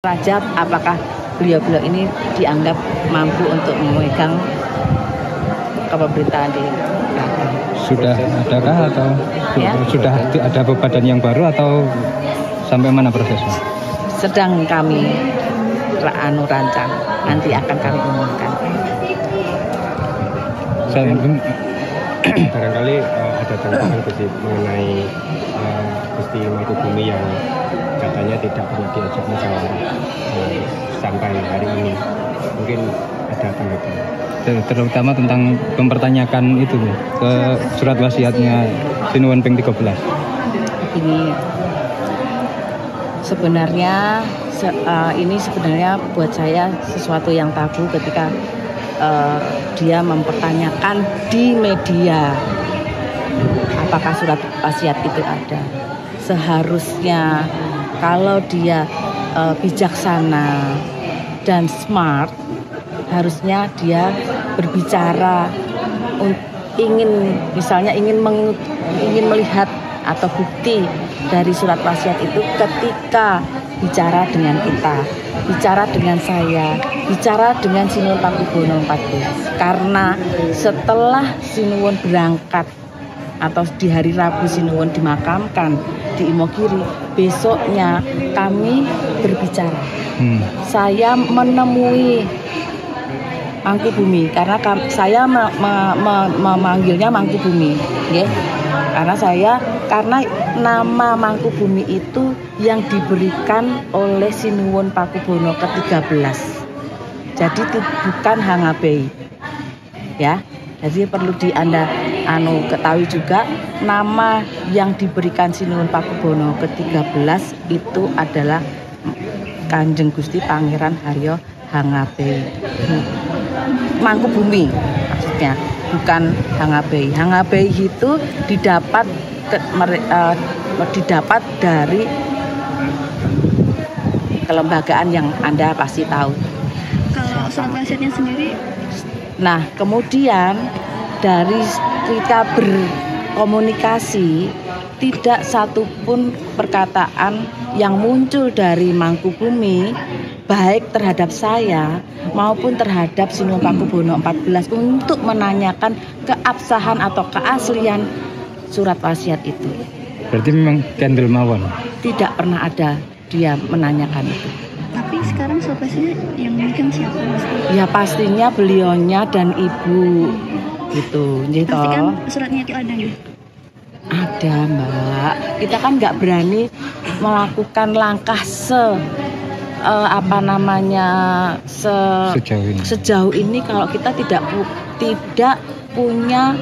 Rajab, apakah beliau-beliau ini dianggap mampu untuk memegang kepemerintahan di Keraton? Sudah adakah atau Ya? sudah ada badan yang baru atau sampai mana prosesnya? Sedang kami rancang, nanti akan kami umumkan. Saya mungkin barangkali ada tanggapan mengenai Gusti Mangkubumi yang katanya tidak pernah diajak musyawarah sampai hari ini. Mungkin ada tanggapan. terutama tentang mempertanyakan itu ke surat wasiatnya Sinuwun Ping 13. Ini sebenarnya ini sebenarnya buat saya sesuatu yang tabu ketika dia mempertanyakan di media apakah surat wasiat itu ada. Seharusnya kalau dia bijaksana dan smart, harusnya dia berbicara ingin melihat atau bukti dari surat wasiat itu ketika bicara dengan kita, bicara dengan saya, bicara dengan Sinuwun Pakubono 14. Karena setelah Sinuwun berangkat atau di hari Rabu Sinuwun dimakamkan di Imogiri, besoknya kami berbicara. Saya menemui Mangkubumi karena saya memanggilnya Mangkubumi, ya. Karena nama Mangkubumi itu yang diberikan oleh Sinuwun Pakubono ke-13. Jadi bukan Hangabei. Ya. Jadi perlu Anda ketahui juga nama yang diberikan Sinuwun Pakubono ke-13 itu adalah Kanjeng Gusti Pangeran Haryo Hangabei. Mangkubumi maksudnya, bukan Hangabei. Hangabei itu didapat dari kelembagaan yang Anda pasti tahu. Kalau surat wasiatnya sendiri? Nah, kemudian dari kita berkomunikasi, tidak satupun perkataan yang muncul dari Mangkubumi baik terhadap saya maupun terhadap Sinuwun Pakubono 14 untuk menanyakan keabsahan atau keaslian surat wasiat itu. Berarti memang kendel mawon. Tidak pernah ada dia menanyakan itu. Tapi sekarang surat wasiat yang memegang siapa? Ya pastinya beliaunya dan ibu gitu. Pastikan suratnya itu ada nih. Ada, Mbak. Kita kan nggak berani melakukan langkah sejauh ini kalau kita tidak punya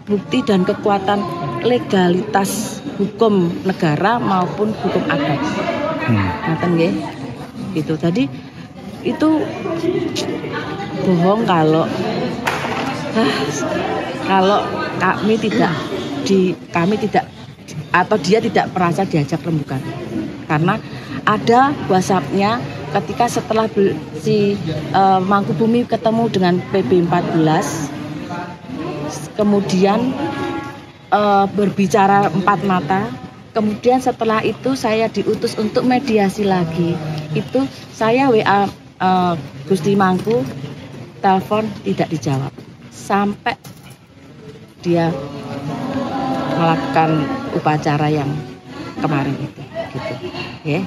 bukti dan kekuatan legalitas hukum negara maupun hukum adat. Ngaten nggih. Gitu. Tadi itu bohong kalau kami tidak atau dia tidak merasa diajak rembukan. Karena ada WhatsApp-nya ketika setelah si Mangkubumi ketemu dengan PB14, kemudian berbicara empat mata. Kemudian setelah itu saya diutus untuk mediasi lagi. Itu saya WA Gusti Mangku, telepon tidak dijawab sampai dia melakukan upacara yang kemarin itu, gitu, ya.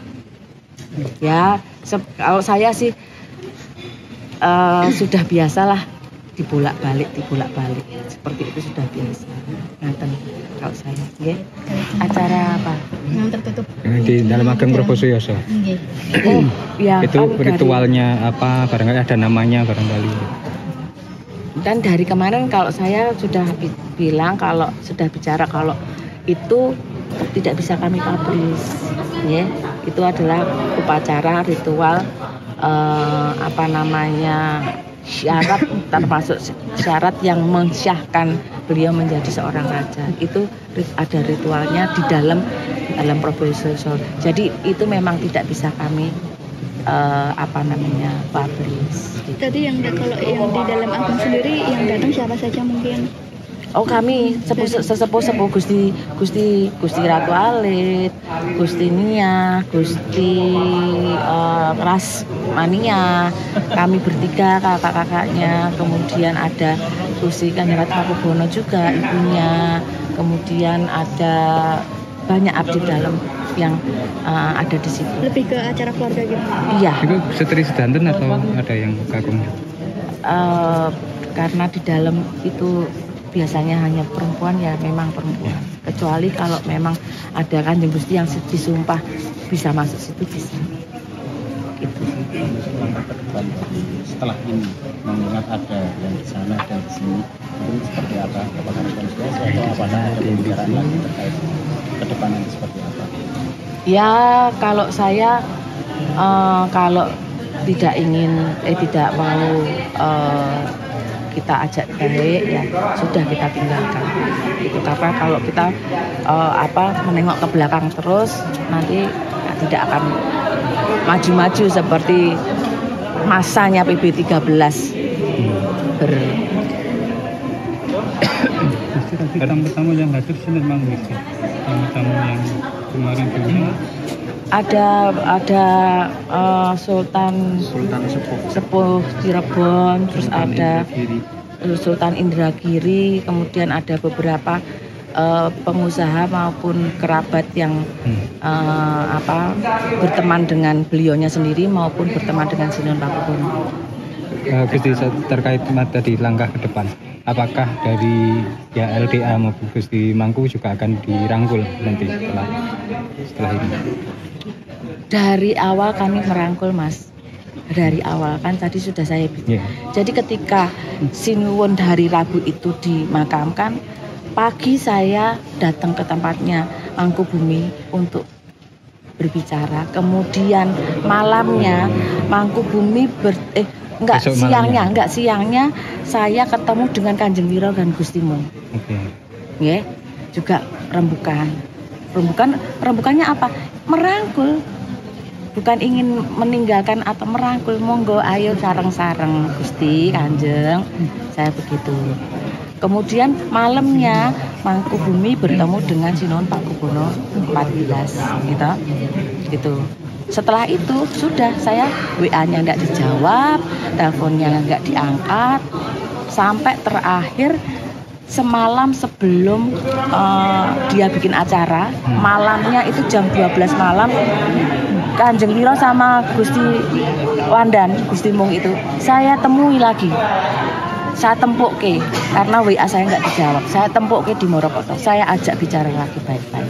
Kalau saya sih sudah biasalah dibolak-balik seperti itu sudah biasa. Nanti kalau saya, acara apa? Yang tertutup Di dalam Ageng Prabosoyoso. Oh, ya, Itu kan ritualnya apa? Barangkali ada namanya barangkali. Dan dari kemarin kalau saya sudah bilang kalau sudah bicara kalau itu tidak bisa kami publish, ya. Itu adalah upacara ritual syarat, termasuk syarat yang mensyahkan beliau menjadi seorang raja. Itu ada ritualnya di dalam Prabosoyoso. Jadi itu memang tidak bisa kami publish. Tadi kalau yang di dalam Ageng sendiri yang datang siapa saja mungkin? Oh kami sesepuh Gusti Ratu Alit, Gusti Nia, Gusti Rasmania, kami bertiga kakak-kakaknya, kemudian ada Gusti Kanjeng Ratu Pakubono juga ibunya, kemudian ada banyak abdi dalam yang ada di situ. Lebih ke acara keluarga gitu. Iya. Itu setri sedanten atau ada yang kagum? Karena di dalam itu biasanya hanya perempuan, ya memang perempuan. Kecuali kalau memang ada Kanjeng Gusti yang disumpah bisa masuk situ bisa. Gitu. Langkah ke depan setelah ini mengingat ada yang di sana dan di sini itu seperti apa? Apakah rekonsiliasi atau apakah ada pembicaraan lagi terkait ke depan nanti seperti apa? Ya kalau saya kalau tidak mau kita ajak baik ya sudah kita tinggalkan itu, karena kalau kita menengok ke belakang terus nanti ya, tidak akan maju-maju seperti masanya PB 13 Tamu-tamu yang hadir sini memang bisa. Tamu-tamu yang kemarin juga. Ada Sultan Sepuh Cirebon, terus ada Sultan Indragiri, kemudian ada beberapa pengusaha maupun kerabat yang berteman dengan beliaunya sendiri maupun berteman dengan Sinuhun Pakubono. Gusti, terkait tadi langkah ke depan, apakah dari ya LDA maupun Gusti Mangku juga akan dirangkul nanti setelah ini? Dari awal kami merangkul, Mas. Dari awal kan tadi sudah saya bilang. Jadi ketika Sinuwun hari Rabu itu dimakamkan, pagi saya datang ke tempatnya Mangkubumi untuk berbicara. Kemudian malamnya Mangkubumi siangnya saya ketemu dengan Kanjeng Wiro dan Gusti Mung. Ya, juga rembukan. Rembukannya apa? Merangkul. Bukan ingin meninggalkan atau merangkul, monggo ayo sareng-sareng Gusti Kanjeng, saya begitu. Kemudian malamnya Mangkubumi bertemu dengan Sinuhun Pakubono 14 gitu. Setelah itu sudah saya WA-nya nggak dijawab, teleponnya nggak diangkat, sampai terakhir semalam sebelum dia bikin acara, malamnya itu jam 12 malam, Kanjeng Wiro sama Gusti Wandan, Gusti Mung itu saya temui lagi. Saya tempuk karena WA saya nggak dijawab. Saya tempuk di Morokoto. Saya ajak bicara lagi baik-baik.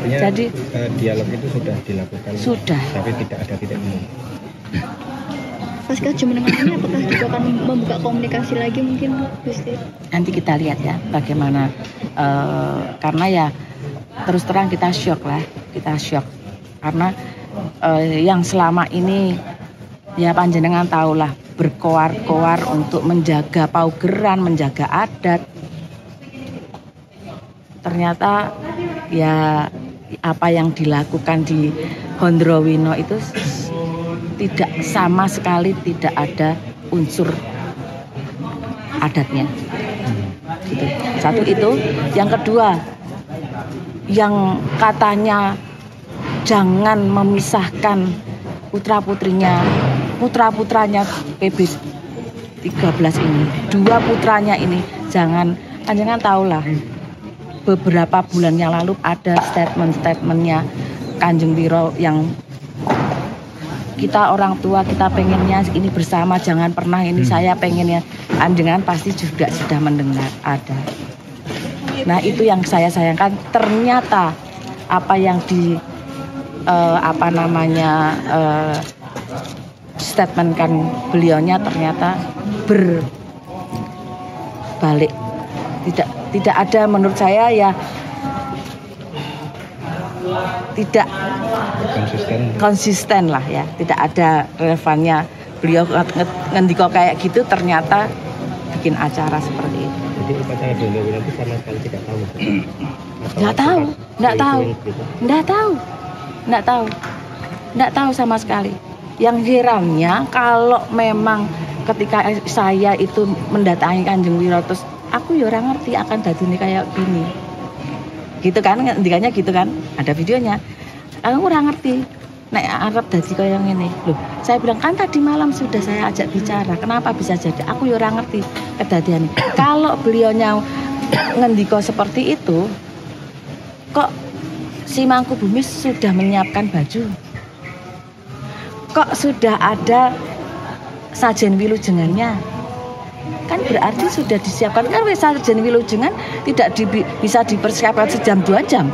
Jadi dialog itu sudah dilakukan. Sudah. Tapi tidak ada titik temu. Pasca jumenengan ini apakah juga akan membuka komunikasi lagi mungkin, Gusti? Nanti kita lihat ya bagaimana. Karena ya terus terang kita syok karena yang selama ini ya panjenengan tahulah berkoar-koar untuk menjaga paugeran, menjaga adat. Ternyata ya apa yang dilakukan di Hondrowino itu tidak sama sekali, tidak ada unsur adatnya. Gitu. Satu itu, yang kedua yang katanya jangan memisahkan putra-putranya PB 13 ini, dua putranya ini jangan tahulah beberapa bulan yang lalu ada statementnya Kanjeng Wiro yang kita orang tua kita pengennya ini bersama, jangan pernah ini saya pengennya, Kanjengan pasti juga sudah mendengar ada. Nah itu yang saya sayangkan, ternyata apa yang di statementkan beliaunya ternyata berbalik, tidak ada, menurut saya ya tidak konsisten lah ya, tidak ada relevannya. Beliau ngendiko kayak gitu ternyata bikin acara seperti itu. Jadi upacara Hondrowino itu sama sekali tidak tahu. Nggak tahu sama sekali. Yang herannya kalau memang ketika saya itu mendatangi Kanjeng Wiro terus aku ya ora ngerti akan dadine kayak gini. Gitu kan, ngendikanya gitu kan, ada videonya. Aku ora ngerti nek arep dadi kaya ngene. Loh, saya bilang kan tadi malam sudah saya ajak bicara, kenapa bisa jadi? Aku ya ora ngerti kedadiane. Kalau beliaunya ngendika seperti itu, kok si Mangkubumis sudah menyiapkan baju? Kok sudah ada sajen wilujengannya? Kan berarti sudah disiapkan. Kan sajen wilujengan tidak bisa dipersiapkan sejam 2 jam.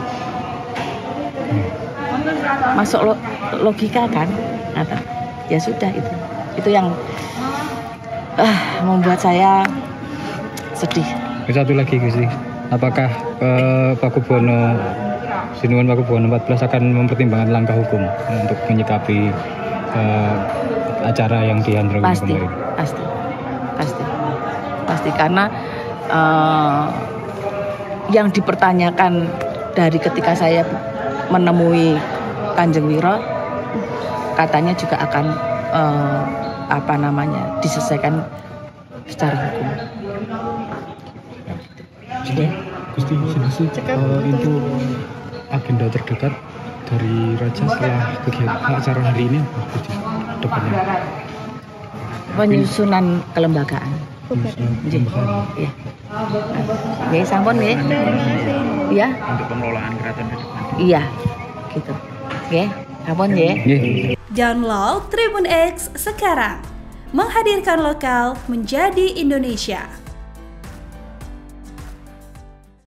Masuk logika kan? Ya sudah itu yang membuat saya sedih. Satu lagi Gusti, apakah Pakubuwono Sinuwun Pakubuwono 14 akan mempertimbangkan langkah hukum untuk menyikapi acara yang diandra kemarin? Pasti karena yang dipertanyakan dari ketika saya menemui Kanjeng Wiro, katanya juga akan diselesaikan secara hukum. Gusti, itu agenda terdekat dari Raja setelah kegiatan acara hari ini apa Gusti depannya? Penyusunan kelembagaan. Iya. Ya, sampun nggih. Iya. Untuk pengelolaan keraton ke depan. Iya, gitu. Nggih, sampun nggih. Download Tribun X sekarang. Menghadirkan lokal menjadi Indonesia.